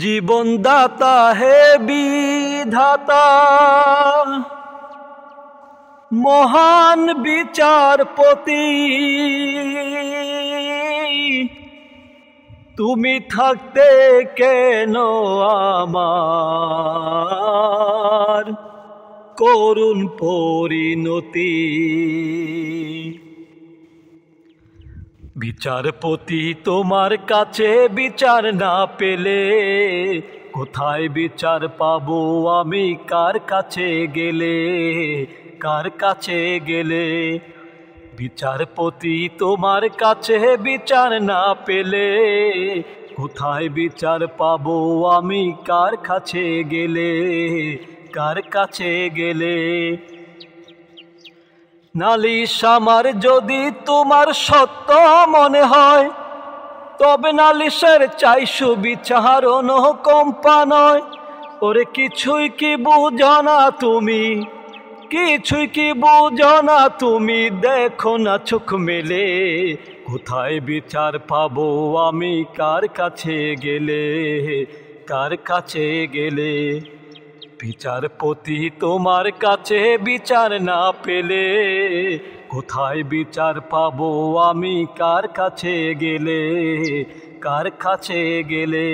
জীবনদাতা হে বিধাতা, মহান বিচারপতি, তুমি থাকতে কেন আমার করুণ পরিণতি। বিচারপতি তোমার কাছে বিচার না পেলে কোথায় বিচার পাবো আমি, কার কাছে গেলে, কার কাছে গেলে। বিচারপতি তোমার কাছে বিচার না পেলে কোথায় বিচার পাবো আমি, কার কাছে গেলে, কার কাছে গেলে। নালিশ আমার যদি তোমার সত্য মনে হয়, তবে নালিশের চাই সুবিচার অনুকম্পা নয়। ওরে কিছুই কি বুঝো না তুমি, কিছুই কি বুঝো না তুমি, দেখো না চোখ মেলে কোথায় বিচার পাবো আমি, কার কাছে গেলে, কার কাছে গেলে। বিচারপতি তোমার কাছে বিচার না পেলে কোথায় বিচার পাবো আমি, কার কাছে গেলে, কার কাছে গেলে।